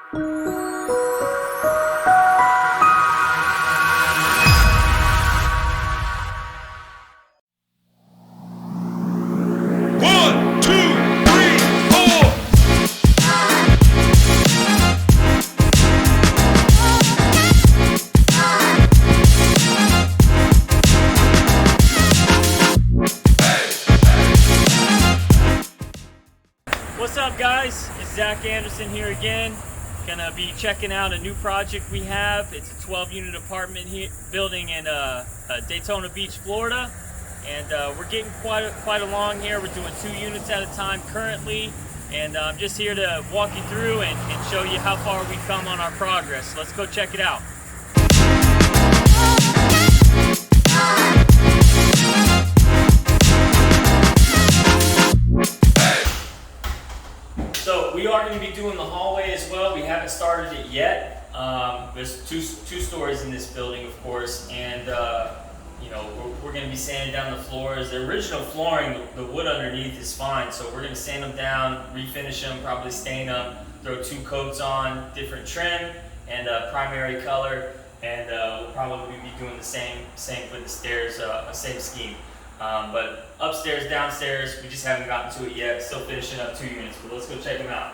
What's up, guys? It's Zach Anderson here again. Gonna be checking out a new project we have. It's a 12-unit apartment building in Daytona Beach, Florida, and we're getting quite along here. We're doing 2 units at a time currently, and I'm just here to walk you through and show you how far we've come on our progress. Let's go check it out. So we are going to be doing the hallway as well. We haven't started it yet. There's two stories in this building, of course, and you know, we're going to be sanding down the floors. The original flooring, the wood underneath is fine, so we're going to sand them down, refinish them, probably stain them, throw 2 coats on, different trim and primary color, and we'll probably be doing the same for the stairs, same scheme. But upstairs, downstairs, we just haven't gotten to it yet. Still finishing up 2 units, but let's go check them out.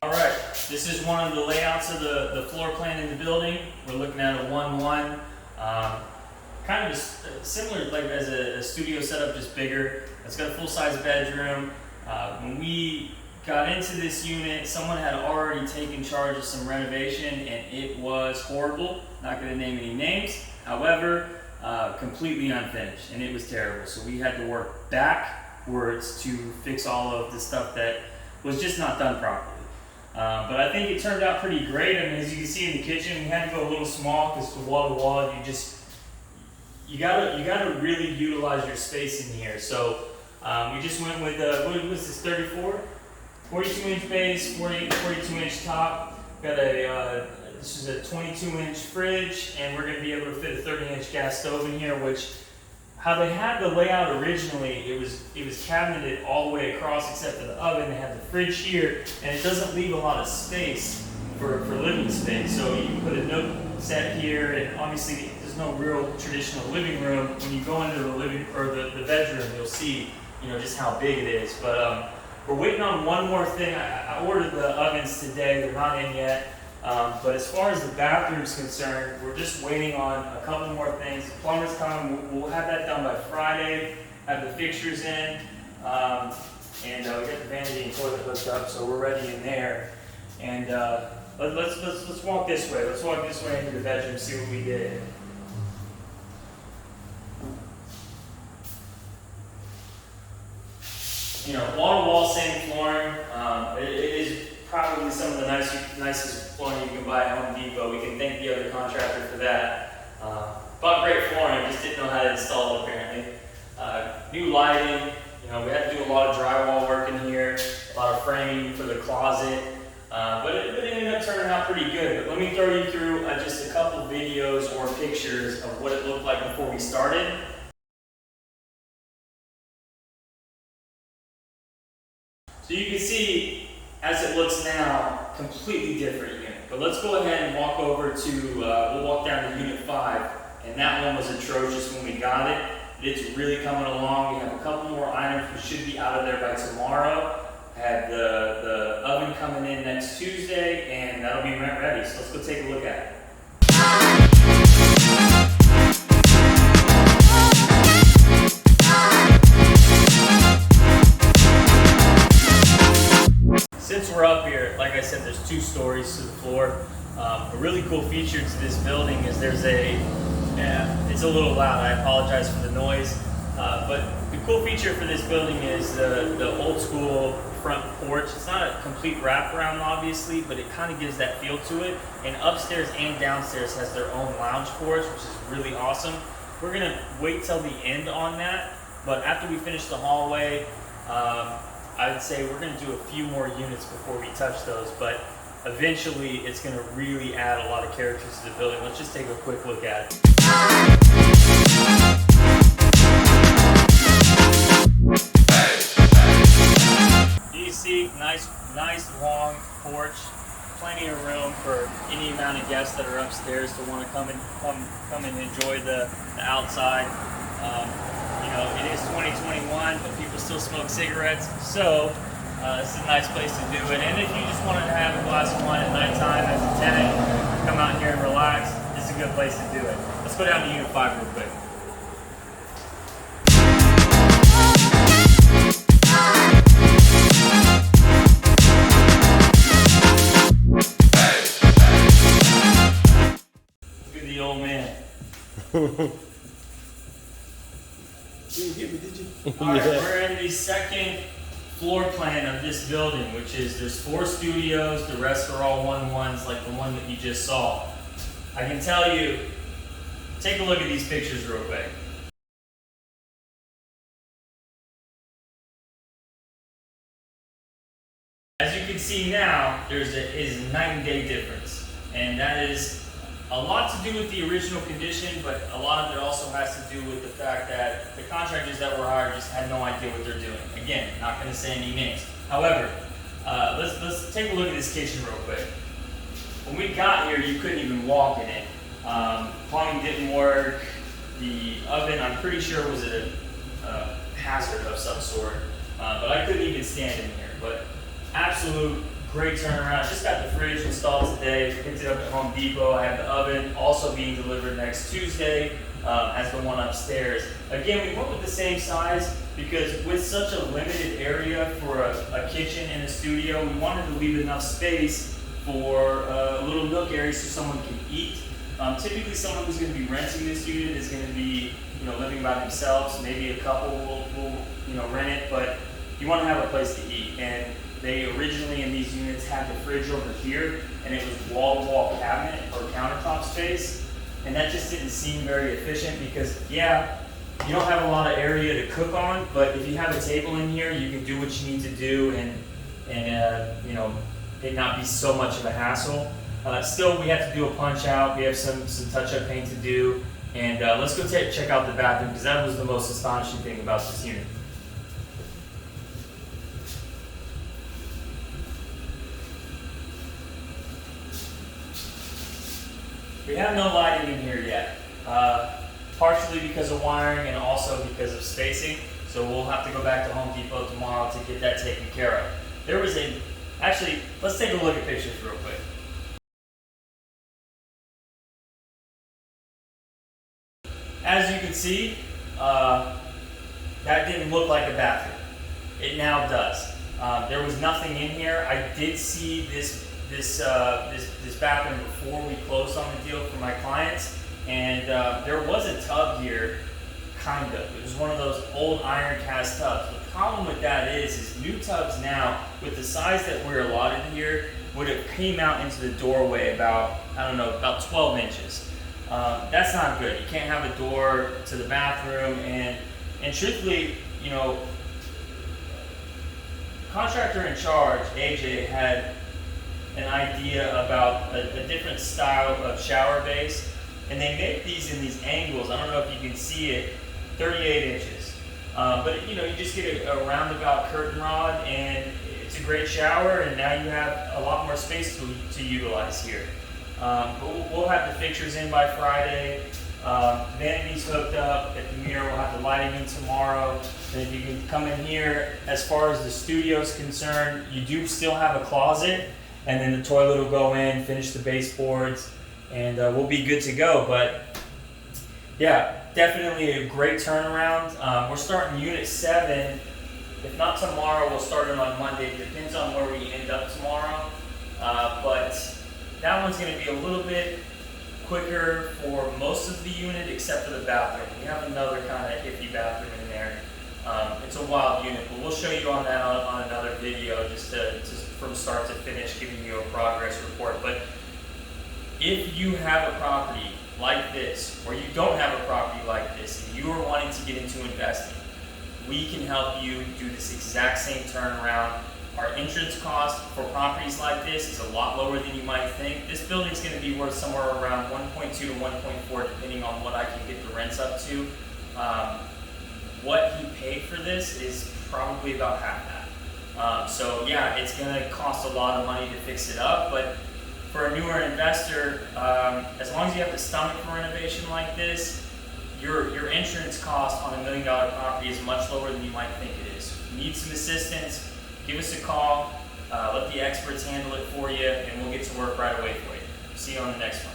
Alright, this is one of the layouts of the floor plan in the building. We're looking at a 1-1. Kind of just similar like as a studio setup, just bigger. It's got a full-size bedroom. When we got into this unit, someone had already taken charge of some renovation, and it was horrible. Not going to name any names. However, completely unfinished, and it was terrible. So we had to work backwards to fix all of the stuff that was just not done properly. But I think it turned out pretty great. I mean, as you can see in the kitchen, we had to go a little small because the wall to wall, you gotta really utilize your space in here. So we just went with what was this, 42-inch base, 42-inch top. Got this is a 22-inch fridge, and we're gonna be able to fit a 30-inch gas stove in here. Which, how they had the layout originally, it was cabineted all the way across except for the oven. They have the fridge here, and it doesn't leave a lot of space for living space. So you can put a nook set here, and obviously no real traditional living room. When you go into the bedroom, you'll see, you know, just how big it is. But we're waiting on one more thing. I ordered the ovens today. They're not in yet. But as far as the bathroom's concerned, we're just waiting on a couple more things. The plumber's coming. We'll have that done by Friday. Have the fixtures in, and we got the vanity and toilet hooked up, so we're ready in there. And let's walk this way. Let's walk this way into the bedroom and see what we did. You know, wall-to-wall same flooring. It is probably some of the nicest flooring you can buy at Home Depot. We can thank the other contractor for that. Bought great flooring, just didn't know how to install it apparently. New lighting. You know, we had to do a lot of drywall work in here, a lot of framing for the closet. But it ended up turning out pretty good. But let me throw you through just a couple videos or pictures of what it looked like before we started. So you can see, as it looks now, completely different unit. But let's go ahead and walk over to, we'll walk down to unit 5. And that one was atrocious when we got it. It's really coming along. We have a couple more items. We should be out of there by tomorrow. I have the oven coming in next Tuesday, and that'll be rent ready. So let's go take a look at it. Since we're up here, like I said, there's 2 stories to the floor. A really cool feature to this building is there's it's a little loud, I apologize for the noise. But the cool feature for this building is the old school front porch. It's not a complete wraparound, obviously, but it kind of gives that feel to it. And upstairs and downstairs has their own lounge porch, which is really awesome. We're gonna wait till the end on that, but after we finish the hallway, I would say we're going to do a few more units before we touch those. But eventually it's going to really add a lot of character to the building. Let's just take a quick look at it. You see, nice long porch, plenty of room for any amount of guests that are upstairs to want to come and enjoy the outside. You know, it is 2021, but people still smoke cigarettes, so this is a nice place to do it. And if you just wanted to have a glass of wine at nighttime as a tenant, come out here and relax, this is a good place to do it. Let's go down to Unit 5 real quick. Look at the old man. You didn't get me, did you? Alright, we're in the second floor plan of this building, which is there's 4 studios, the rest are all 1-1s like the one that you just saw. I can tell you, take a look at these pictures real quick. As you can see now, is a night and day difference, and that is a lot to do with the original condition, but a lot of it also has to do with the fact that the contractors that were hired just had no idea what they're doing. Again, not going to say any names. However, let's take a look at this kitchen real quick. When we got here, you couldn't even walk in it. Plumbing didn't work. The oven, I'm pretty sure, was a hazard of some sort, but I couldn't even stand in here. But absolute great turnaround. Just got the fridge installed today. Picked it up at Home Depot. I have the oven also being delivered next Tuesday as the one upstairs. Again, we went with the same size because with such a limited area for a kitchen and a studio, we wanted to leave enough space for a little nook area so someone can eat. Typically, someone who's going to be renting this unit is going to be, living by themselves. Maybe a couple will rent it, but you want to have a place to eat. And they originally in these units had the fridge over here, and it was wall-to-wall cabinet or countertop space, and that just didn't seem very efficient because, yeah, you don't have a lot of area to cook on, but if you have a table in here, you can do what you need to do and it not be so much of a hassle. Still, we have to do a punch out. We have some touch-up paint to do, and let's go check out the bathroom because that was the most astonishing thing about this unit. We have no lighting in here yet, partially because of wiring and also because of spacing. So we'll have to go back to Home Depot tomorrow to get that taken care of. Actually, let's take a look at pictures real quick. As you can see, that didn't look like a bathroom. It now does. There was nothing in here. I did see this bathroom before we closed on the deal for my clients, and there was a tub here, kind of. It was one of those old iron cast tubs. The problem with that is new tubs now, with the size that we're allotted here, would have came out into the doorway about 12 inches. That's not good. You can't have a door to the bathroom, and truthfully, contractor in charge, AJ, had an idea about a different style of shower base, and they make these in these angles. I don't know if you can see it, 38 inches. But you just get a roundabout curtain rod, and it's a great shower, and now you have a lot more space to utilize here. But we'll have the fixtures in by Friday. Vanity's hooked up at the mirror. We'll have the lighting in tomorrow. And you can come in here. As far as the studio is concerned, you do still have a closet, and then the toilet will go in, finish the baseboards, and we'll be good to go. But yeah, definitely a great turnaround. We're starting Unit 7. If not tomorrow, we'll start it on Monday. It depends on where we end up tomorrow. But that one's going to be a little bit quicker for most of the unit except for the bathroom. We have another kind of iffy bathroom in there. It's a wild unit, but we'll show you on that on another video just from start to finish, giving you a progress report. But if you have a property like this, or you don't have a property like this, and you are wanting to get into investing, we can help you do this exact same turnaround Our insurance cost for properties like this is a lot lower than you might think. This building's going to be worth somewhere around 1.2 to 1.4, depending on what I can get the rents up to. What he paid for this is probably about half that. So yeah, it's going to cost a lot of money to fix it up, but for a newer investor, as long as you have the stomach for renovation like this, your insurance cost on $1 million property is much lower than you might think it is. If you need some assistance, give us a call, let the experts handle it for you, and we'll get to work right away for you. See you on the next one.